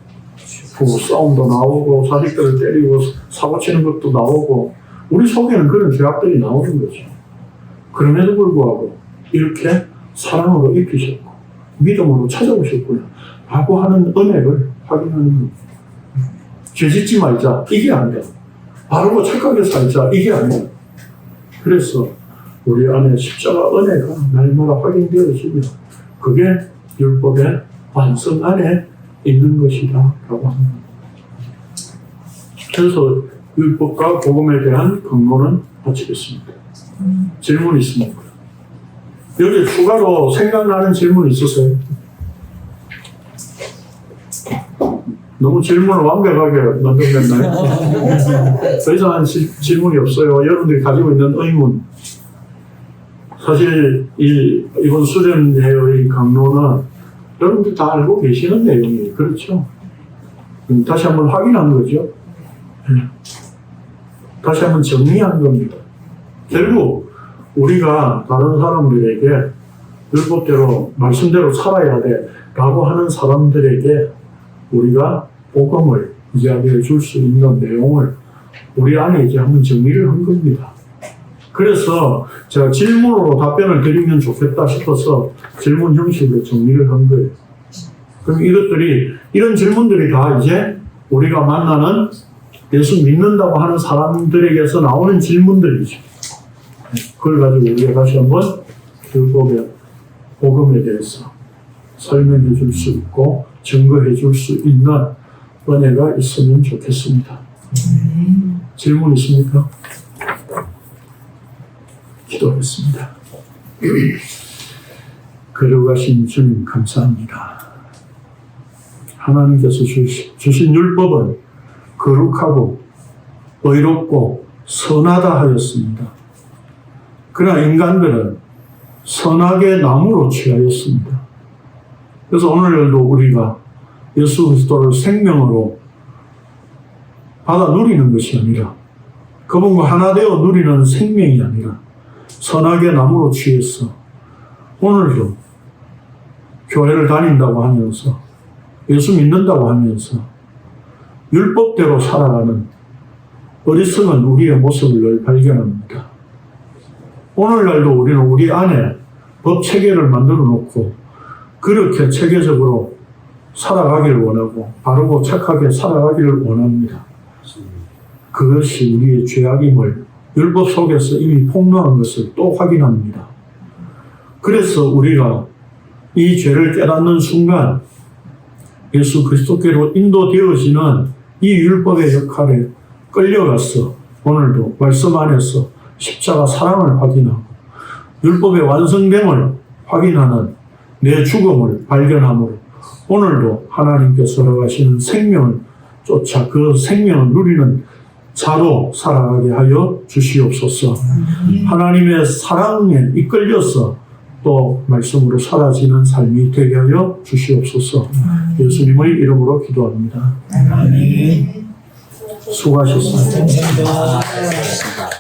부부 싸움도 나오고 자식들을 때리고 사고 치는 것도 나오고 우리 속에는 그런 죄악들이 나오는 거죠. 그럼에도 불구하고 이렇게 사랑으로 입히셨고 믿음으로 찾아오셨구나 라고 하는 은혜를 확인하는 겁니다. 죄 짓지 말자 이게 아니야. 바르고 착하게 살자 이게 아니야. 그래서 우리 안에 십자가 은혜가 날마다 확인되어지면 그게 율법의 완성 안에 있는 것이다 라고 합니다. 그래서 율법과 복음에 대한 근거는 마치겠습니다. 질문 있습니까? 여기 추가로 생각나는 질문 있으세요? 너무 질문을 완벽하게 만들었나요? 더 이상 질문이 없어요. 여러분들이 가지고 있는 의문. 사실 이번 수련회의 강론은 여러분들 다 알고 계시는 내용이에요. 그렇죠? 다시 한번 확인한 거죠. 다시 한번 정리한 겁니다. 결국 우리가 다른 사람들에게 율법대로 말씀대로 살아야 돼 라고 하는 사람들에게 우리가 복음을 이야기해 줄 수 있는 내용을 우리 안에 이제 한번 정리를 한 겁니다. 그래서 제가 질문으로 답변을 드리면 좋겠다 싶어서 질문 형식으로 정리를 한 거예요. 그럼 이런 질문들이 다 이제 우리가 만나는 예수 믿는다고 하는 사람들에게서 나오는 질문들이죠. 그걸 가지고 우리가 다시 한번 율법의 복음에 대해서 설명해 줄 수 있고 증거해 줄 수 있는 은혜가 있으면 좋겠습니다. 질문 있습니까? 기도하겠습니다. 거룩하신 주님 감사합니다. 하나님께서 주신 율법은 거룩하고 의롭고 선하다 하였습니다. 그러나 인간들은 선악의 나무로 취하였습니다. 그래서 오늘날도 우리가 예수 그리스도를 생명으로 받아 누리는 것이 아니라 그분과 하나 되어 누리는 생명이 아니라 선악의 나무로 취해서 오늘도 교회를 다닌다고 하면서 예수 믿는다고 하면서 율법대로 살아가는 어리석은 우리의 모습을 늘 발견합니다. 오늘날도 우리는 우리 안에 법 체계를 만들어 놓고 그렇게 체계적으로 살아가기를 원하고 바르고 착하게 살아가기를 원합니다. 그것이 우리의 죄악임을 율법 속에서 이미 폭로한 것을 또 확인합니다. 그래서 우리가 이 죄를 깨닫는 순간 예수 그리스도께로 인도되어지는 이 율법의 역할에 끌려가서 오늘도 말씀 안에서 십자가 사랑을 확인하고 율법의 완성됨을 확인하는 내 죽음을 발견함으로 오늘도 하나님께서 허락하시는 생명을 쫓아 그 생명을 누리는 자로 살아가게 하여 주시옵소서. 하나님의 사랑에 이끌려서 또 말씀으로 사라지는 삶이 되게 하여 주시옵소서. 예수님의 이름으로 기도합니다. 수고하셨습니다. 감사합니다.